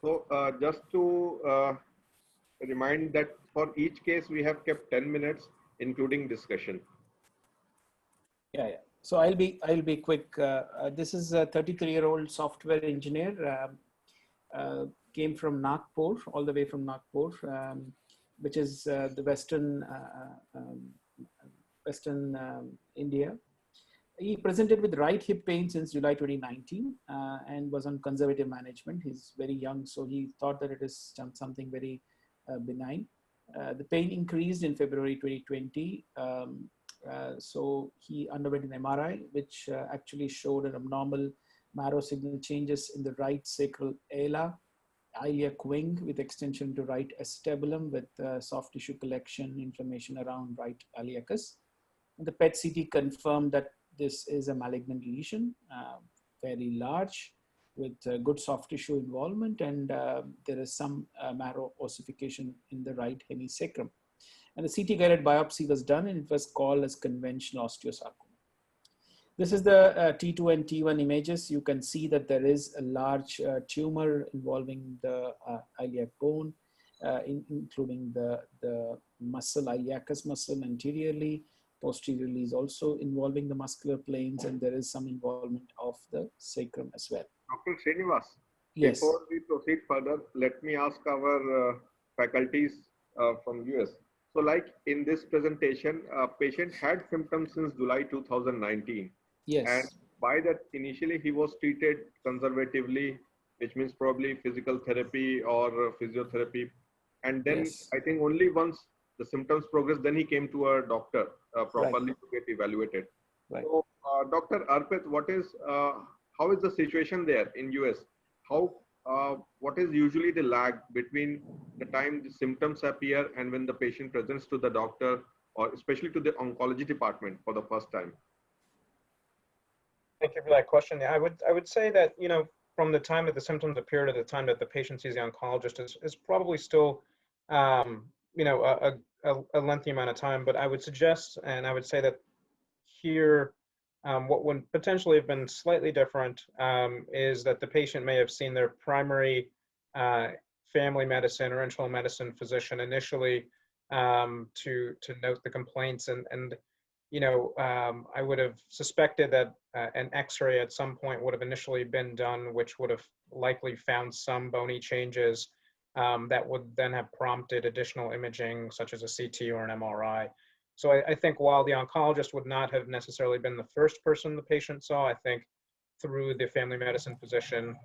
So just to remind that for each case we have kept 10 minutes, including discussion. Yeah. So I'll be quick. This is a 33-year-old software engineer. Came from Nagpur, all the way from Nagpur, which is the western India. He presented with right hip pain since July 2019 and was on conservative management. He's very young, so he thought that it is something very benign. The pain increased in February 2020. So he underwent an MRI, which actually showed an abnormal marrow signal changes in the right sacral ala, iliac wing with extension to right acetabulum with soft tissue collection, inflammation around right iliacus. And the PET CT confirmed that this is a malignant lesion, very large, with good soft tissue involvement, and there is some marrow ossification in the right hemisacrum. And the CT guided biopsy was done, and it was called as conventional osteosarcoma. This is the T2 and T1 images. You can see that there is a large tumor involving the iliac bone, including the muscle, iliacus muscle anteriorly. Posteriorly is also involving the muscular planes, and there is some involvement of the sacrum as well. Dr. Srinivas, yes. Before we proceed further, let me ask our faculties from US. So like in this presentation, patient had symptoms since July 2019. Yes. And by that, initially he was treated conservatively, which means probably physical therapy or physiotherapy. And then yes. I think only once the symptoms progressed, then he came to a doctor properly right. to get evaluated. Right. So Dr. Arpit, how is the situation there in US? What is usually the lag between the time the symptoms appear and when the patient presents to the doctor, or especially to the oncology department for the first time? Thank you for that question. I would say that, from the time that the symptoms appear to the time that the patient sees the oncologist is probably still, a lengthy amount of time. But I would suggest, and I would say that here, what would potentially have been slightly different is that the patient may have seen their primary family medicine or internal medicine physician initially to note the complaints, and I would have suspected that an X-ray at some point would have initially been done, which would have likely found some bony changes that would then have prompted additional imaging, such as a CT or an MRI. So I think while the oncologist would not have necessarily been the first person the patient saw, I think through the family medicine physician,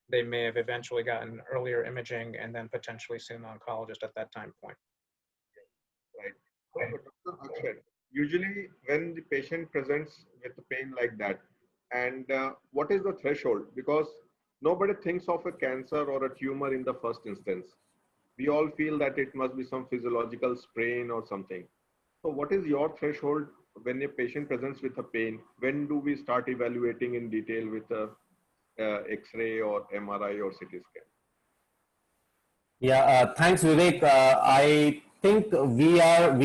they may have eventually gotten earlier imaging and then potentially seen an oncologist at that time point. Right. So, Dr. Akshay, usually when the patient presents with the pain like that, and what is the threshold? Because nobody thinks of a cancer or a tumor in the first instance. We all feel that it must be some physiological sprain or something. So what is your threshold when a patient presents with a pain? When do we start evaluating in detail with a X-ray or MRI or CT scan? Yeah, thanks Vivek. I think we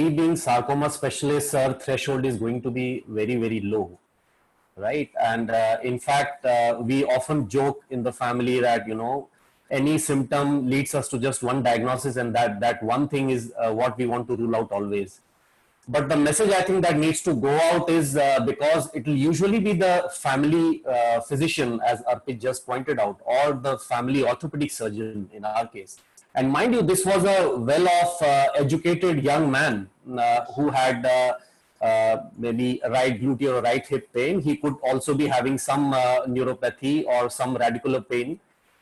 being sarcoma specialists, our threshold is going to be very, very low, right? And in fact, we often joke in the family that, any symptom leads us to just one diagnosis, and that one thing is what we want to rule out always. But the message I think that needs to go out is because it will usually be the family physician, as Arpit just pointed out, or the family orthopedic surgeon in our case. And mind you, this was a well-off, educated young man who had maybe right gluteal or right hip pain. He could also be having some neuropathy or some radicular pain,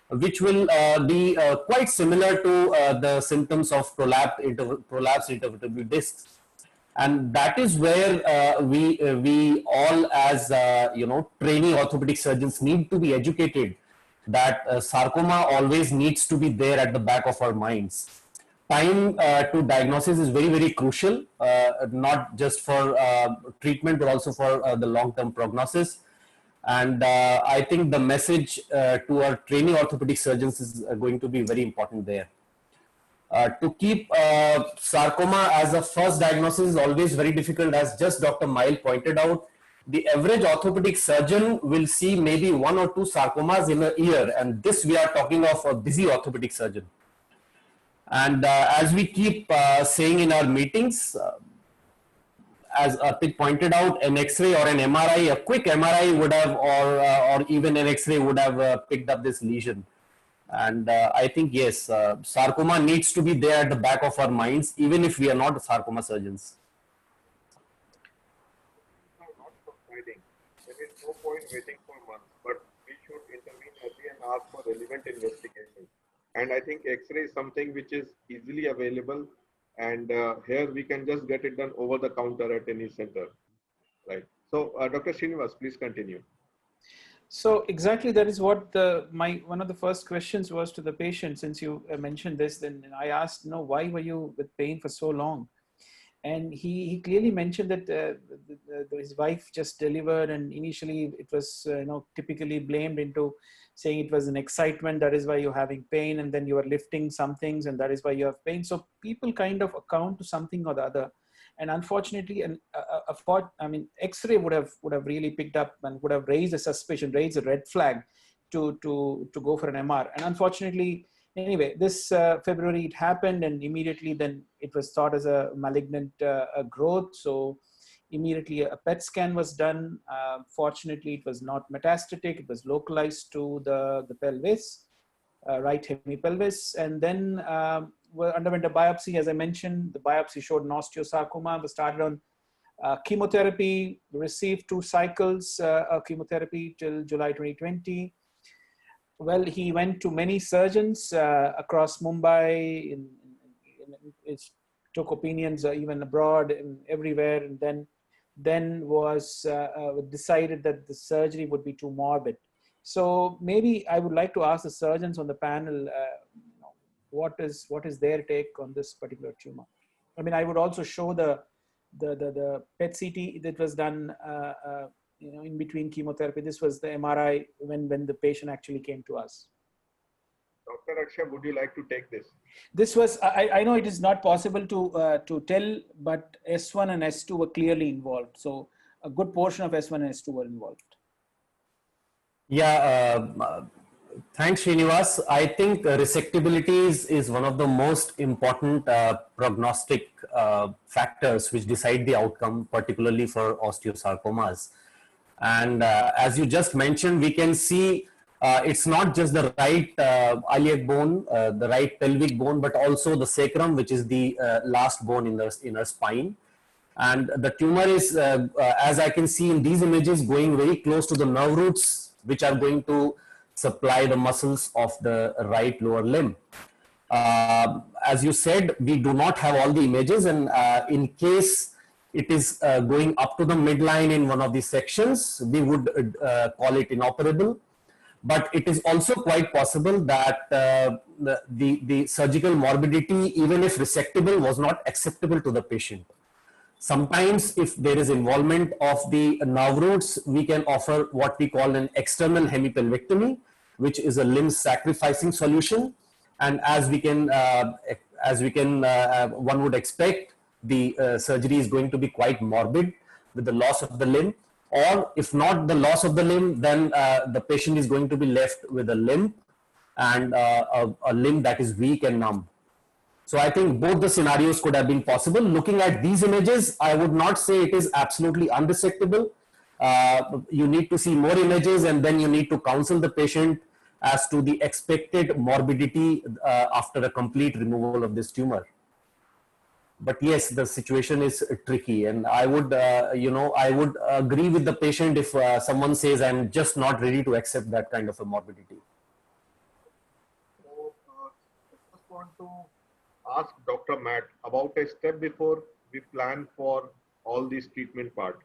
which will be quite similar to the symptoms of prolapsed intervertebral discs. And that is where we all as trainee orthopedic surgeons need to be educated that sarcoma always needs to be there at the back of our minds. Time to diagnosis is very, very crucial, not just for treatment, but also for the long-term prognosis. And I think the message to our trainee orthopedic surgeons is going to be very important there. To keep sarcoma as a first diagnosis is always very difficult, as just Dr. Mail pointed out. the average orthopedic surgeon will see maybe 1 or 2 sarcomas in a year, and this we are talking of a busy orthopedic surgeon. And as we keep saying in our meetings, as Artik pointed out, an X-ray or an MRI, a quick MRI would have, or even an X-ray would have picked up this lesion. And I think, yes, sarcoma needs to be there at the back of our minds, even if we are not sarcoma surgeons. Not subsiding. There is no point waiting for months, but we should intervene early and ask for relevant investigation. And I think X-ray is something which is easily available, and here we can just get it done over the counter at any center, right? So, Dr. Srinivas, please continue. So exactly that is what one of the first questions was to the patient. Since you mentioned this, then I asked, why were you with pain for so long? And he clearly mentioned that his wife just delivered, and initially it was typically blamed into saying it was an excitement, that is why you're having pain, and then you are lifting some things and that is why you have pain. So people kind of account to something or the other. And unfortunately, X-ray would have really picked up and would have raised a suspicion, raised a red flag to go for an MR. And unfortunately, anyway, this February it happened, and immediately then it was thought as a malignant growth. So immediately a PET scan was done. Fortunately, it was not metastatic. It was localized to the pelvis, right hemipelvis. And then underwent a biopsy. As I mentioned, the biopsy showed an osteosarcoma. We started on chemotherapy, received 2 cycles of chemotherapy till July 2020. Well, he went to many surgeons across Mumbai, took opinions even abroad and everywhere, and then was decided that the surgery would be too morbid. So maybe I would like to ask the surgeons on the panel, what is their take on this particular tumor? I mean, I would also show the PET CT that was done in between chemotherapy. This was the MRI when the patient actually came to us. Dr. Akshay, would you like to take this? This was, I know it is not possible to tell, but S1 and S2 were clearly involved. So a good portion of S1 and S2 were involved. Yeah, thanks, Srinivas. I think resectability is one of the most important prognostic factors which decide the outcome, particularly for osteosarcomas. And as you just mentioned, we can see it's not just the right iliac bone, the right pelvic bone, but also the sacrum, which is the last bone in the inner spine. And the tumor is, as I can see in these images, going very close to the nerve roots, which are going to supply the muscles of the right lower limb. As you said, we do not have all the images, and in case it is going up to the midline in one of these sections, we would call it inoperable. But it is also quite possible that the surgical morbidity, even if resectable, was not acceptable to the patient. Sometimes if there is involvement of the nerve roots, we can offer what we call an external hemipelvectomy, which is a limb sacrificing solution. And as we can, one would expect, the surgery is going to be quite morbid with the loss of the limb. Or if not the loss of the limb, then the patient is going to be left with a limp and a limb that is weak and numb. So I think both the scenarios could have been possible. Looking at these images, I would not say it is absolutely unresectable. You need to see more images, and then you need to counsel the patient as to the expected morbidity after a complete removal of this tumor. But yes, the situation is tricky, and I would, I would agree with the patient if someone says, I'm just not ready to accept that kind of a morbidity. So, I just want to ask Dr. Matt about a step before we plan for all these treatment part.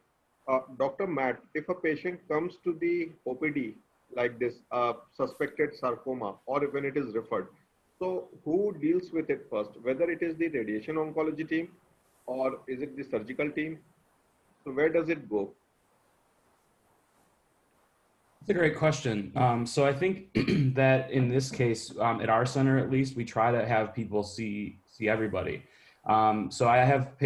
Dr. Matt, if a patient comes to the OPD like this, suspected sarcoma, or when it is referred, so who deals with it first? Whether it is the radiation oncology team or is it the surgical team? So where does it go? That's a great question. So I think that in this case, at our center at least, we try to have people see everybody. So I have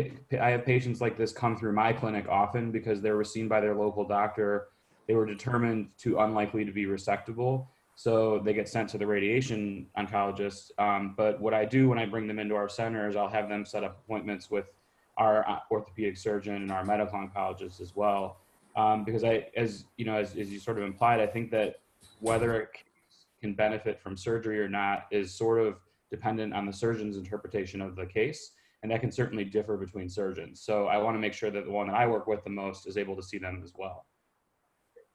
patients like this come through my clinic often because they were seen by their local doctor. They were determined to unlikely to be resectable, so they get sent to the radiation oncologist. But what I do when I bring them into our center is I'll have them set up appointments with our orthopedic surgeon and our medical oncologist as well. Because as you sort of implied, I think that whether a case can benefit from surgery or not is sort of dependent on the surgeon's interpretation of the case. And that can certainly differ between surgeons. So I want to make sure that the one that I work with the most is able to see them as well.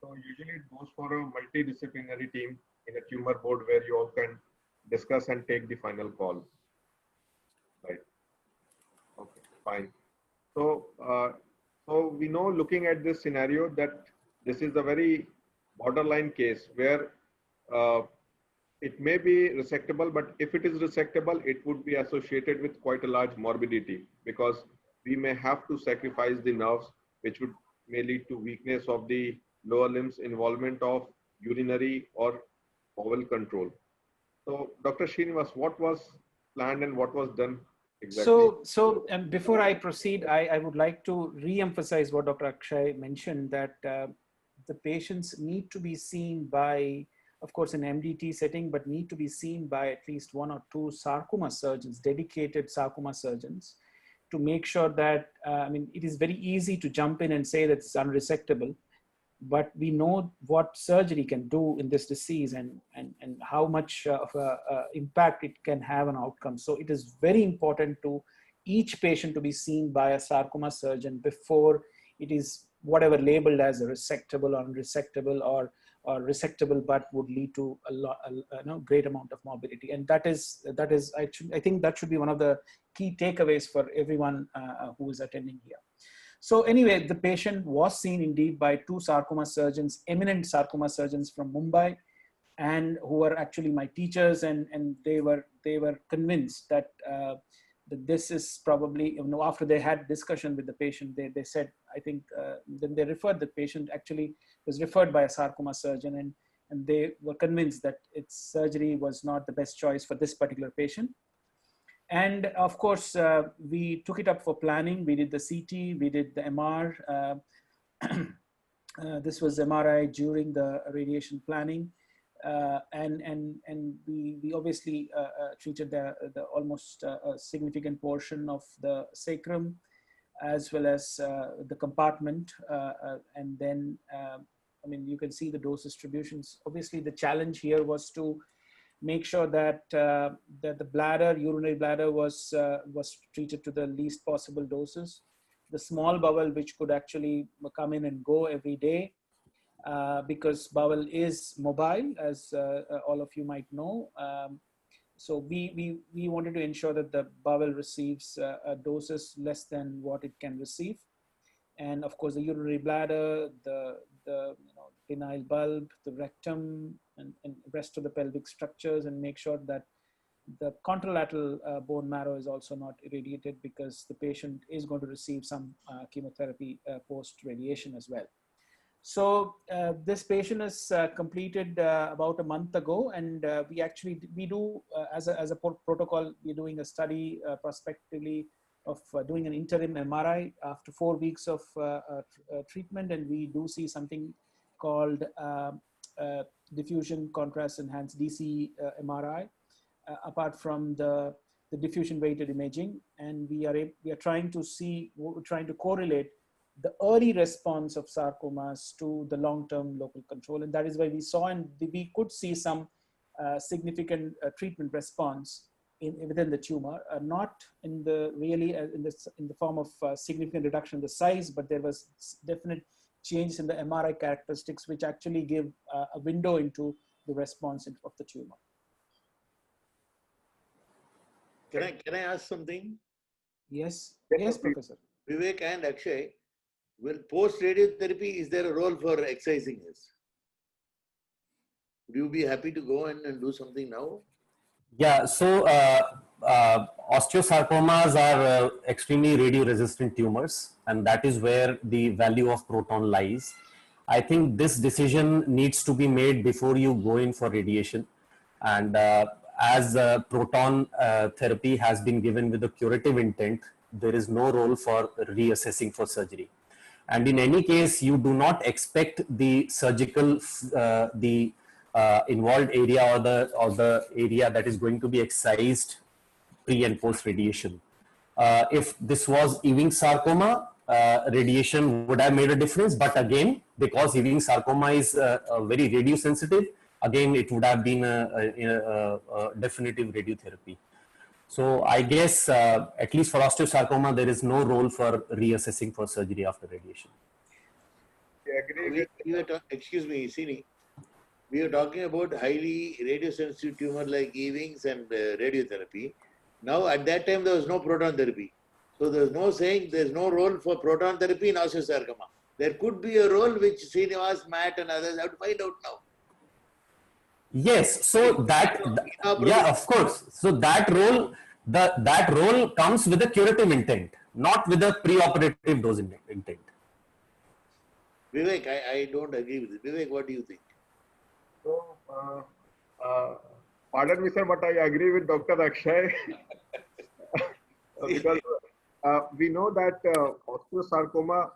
So usually it goes for a multidisciplinary team in a tumor board where you all can discuss and take the final call. Right. Okay, fine. So, so we know, looking at this scenario, that this is a very borderline case where it may be resectable, but if it is resectable, it would be associated with quite a large morbidity, because we may have to sacrifice the nerves, which may lead to weakness of the lower limbs, involvement of urinary or bowel control. So, Dr. Srinivas, what was planned and what was done exactly? So before I proceed, I would like to re-emphasize what Dr. Akshay mentioned, that the patients need to be seen by, of course, an MDT setting, but need to be seen by at least 1 or 2 sarcoma surgeons, dedicated sarcoma surgeons, to make sure that, I mean, it is very easy to jump in and say that it's unresectable, but we know what surgery can do in this disease and how much of a impact it can have on outcomes. So it is very important to each patient to be seen by a sarcoma surgeon before it is whatever labeled as a resectable or unresectable, or resectable but would lead to a great amount of morbidity. And that is I think that should be one of the key takeaways for everyone who is attending here. So anyway, the patient was seen indeed by 2 sarcoma surgeons, eminent sarcoma surgeons from Mumbai, and who were actually my teachers, and they were convinced that that this is probably, after they had discussion with the patient, they said, I think, then they referred the patient, actually was referred by a sarcoma surgeon, and they were convinced that its surgery was not the best choice for this particular patient. And of course, we took it up for planning. We did the CT, we did the MR. This was MRI during the radiation planning. And we obviously treated the almost a significant portion of the sacrum, as well as the compartment. And then, I mean, you can see the dose distributions. Obviously, the challenge here was to make sure that that the bladder, urinary bladder, was treated to the least possible doses. The small bowel, which could actually come in and go every day, because bowel is mobile, as all of you might know. So we wanted to ensure that the bowel receives doses less than what it can receive. And of course, the urinary bladder, the penile bulb, the rectum, and rest of the pelvic structures, and make sure that the contralateral bone marrow is also not irradiated, because the patient is going to receive some chemotherapy post-radiation as well. So this patient is completed about a month ago, and we do as a protocol, we're doing a study prospectively of doing an interim MRI after 4 weeks of treatment, and we do see something called diffusion contrast enhanced DC MRI, apart from the diffusion weighted imaging, and we are trying to correlate the early response of sarcomas to the long-term local control. And that is why we saw, and we could see some significant treatment response within the tumor, not in the in the form of significant reduction in the size, but there was definite changes in the MRI characteristics, which actually give a window into the response of the tumor. Can I ask something? Yes, yes, Professor. Vivek and Akshay, well, post radiotherapy, is there a role for excising this? Would you be happy to go in and do something now? Yeah, so osteosarcomas are extremely radio-resistant tumors, and that is where the value of proton lies. I think this decision needs to be made before you go in for radiation. And as proton therapy has been given with a curative intent, there is no role for reassessing for surgery. And in any case, you do not expect the surgical, involved area or the area that is going to be excised pre and post radiation. If this was Ewing sarcoma, radiation would have made a difference. But again, because Ewing sarcoma is very radiosensitive, again, it would have been a definitive radiotherapy. So I guess at least for osteosarcoma, there is no role for reassessing for surgery after radiation. I agree with Excuse me, Sini. We are talking about highly radiosensitive tumor like Ewing's and radiotherapy. Now, at that time, there was no proton therapy. So there's no saying there's no role for proton therapy in osteosarcoma. There could be a role which Srinivas, Matt, and others have to find out now. Yes, so that, yeah, of course. So that role, that role comes with a curative intent, not with a preoperative dose intent. Vivek, I don't agree with it. Vivek, what do you think? So, pardon me, sir, but I agree with Dr. Akshay because we know that osteosarcoma,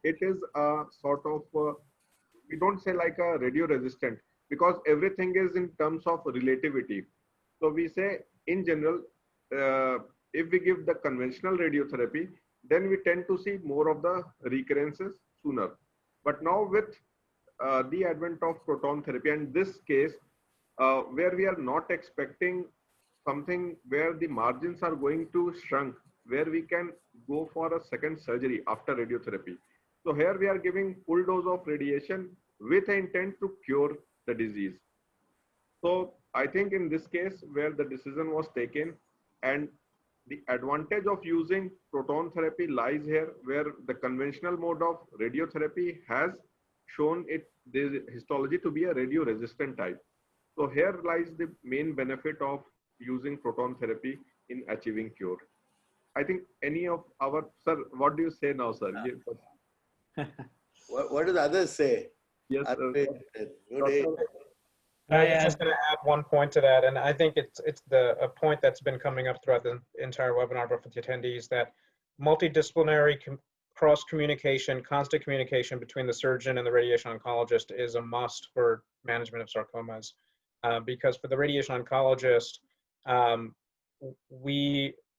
it is a sort of, we don't say like a radio resistant, because everything is in terms of relativity. So we say in general, if we give the conventional radiotherapy, then we tend to see more of the recurrences sooner. But now with the advent of proton therapy, and this case where we are not expecting something where the margins are going to shrink, where we can go for a second surgery after radiotherapy. So here we are giving full dose of radiation with the intent to cure the disease. So I think in this case where the decision was taken, and the advantage of using proton therapy lies here, where the conventional mode of radiotherapy has shown the histology to be a radio resistant type. So here lies the main benefit of using proton therapy in achieving cure. I think any of our, sir, what do you say now, sir? What do the others say? Yes, sir. I was just going to add one point to that, and I think it's a point that's been coming up throughout the entire webinar, but for the attendees, that multidisciplinary cross communication, constant communication between the surgeon and the radiation oncologist is a must for management of sarcomas, because for the radiation oncologist,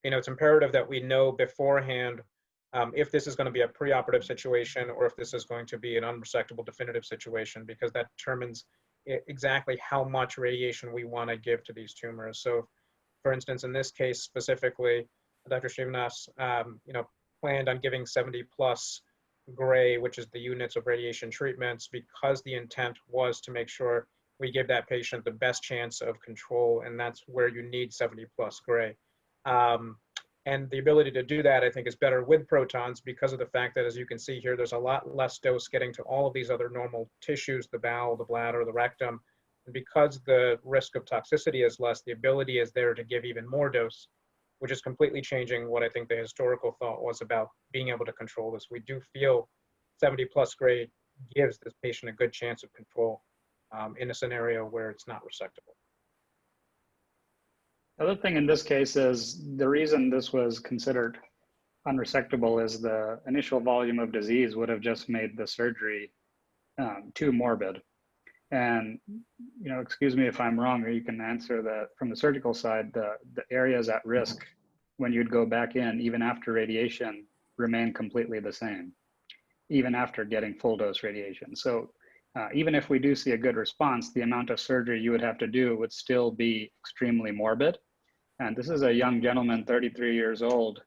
it's imperative that we know beforehand if this is going to be a preoperative situation or if this is going to be an unresectable definitive situation, because that determines exactly how much radiation we want to give to these tumors. So, for instance, in this case specifically, Dr. Srinivas, planned on giving 70 plus gray, which is the units of radiation treatments, because the intent was to make sure we give that patient the best chance of control, and that's where you need 70 plus gray. And the ability to do that, I think, is better with protons because of the fact that, as you can see here, there's a lot less dose getting to all of these other normal tissues, the bowel, the bladder, the rectum. And because the risk of toxicity is less, the ability is there to give even more dose, which is completely changing what I think the historical thought was about being able to control this. We do feel 70 plus gray gives this patient a good chance of control in a scenario where it's not resectable. The other thing in this case is the reason this was considered unresectable is the initial volume of disease would have just made the surgery too morbid. And, excuse me if I'm wrong, or you can answer that from the surgical side, the areas at risk when you'd go back in, even after radiation, remain completely the same, even after getting full dose radiation. So even if we do see a good response, the amount of surgery you would have to do would still be extremely morbid. And this is a young gentleman, 33 years old,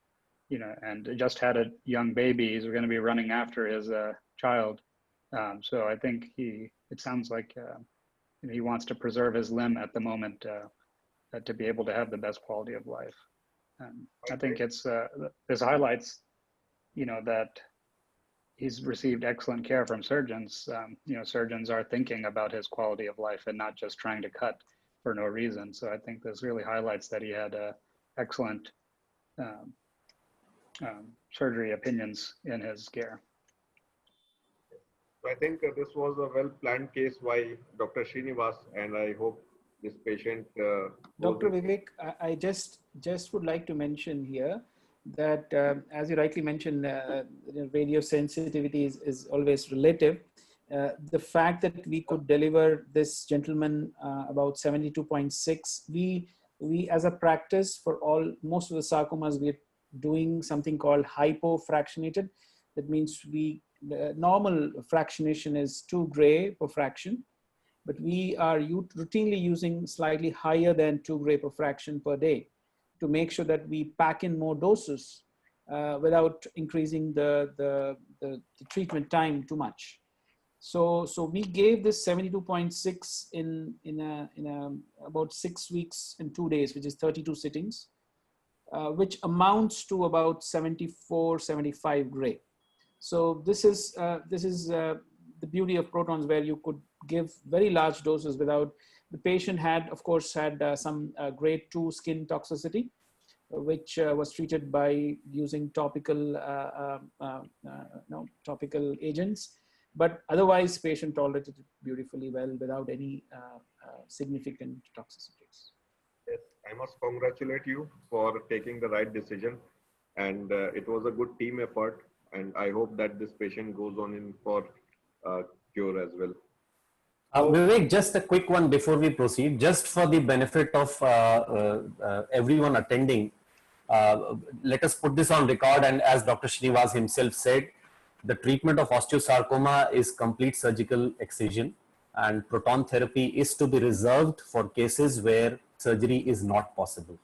and just had a young baby. He's going to be running after his child. So I think it sounds like he wants to preserve his limb at the moment to be able to have the best quality of life. I think this highlights, that he's received excellent care from surgeons. Surgeons are thinking about his quality of life and not just trying to cut for no reason. So I think this really highlights that he had excellent surgery opinions in his care. I think this was a well-planned case by Dr. Srinivas, and I hope this patient. Dr. goes- Vivek, I just would like to mention here that as you rightly mentioned, radio sensitivity is always relative. The fact that we could deliver this gentleman about 72.6, we as a practice for most of the sarcomas, we're doing something called hypofractionated. That means the normal fractionation is 2 gray per fraction, but we are routinely using slightly higher than 2 gray per fraction per day to make sure that we pack in more doses without increasing the treatment time too much. So we gave this 72.6 in about 6 weeks and 2 days, which is 32 sittings, which amounts to about 74, 75 gray. So this is the beauty of protons, where you could give very large doses without. The patient had, of course, some grade 2 skin toxicity, which was treated by using topical topical agents. But otherwise, patient tolerated it beautifully well without any significant toxicities. Yes, I must congratulate you for taking the right decision, and it was a good team effort. And I hope that this patient goes on in for cure as well. Vivek, just a quick one before we proceed, just for the benefit of everyone attending. Let us put this on record, and as Dr. Srinivas himself said, the treatment of osteosarcoma is complete surgical excision, and proton therapy is to be reserved for cases where surgery is not possible.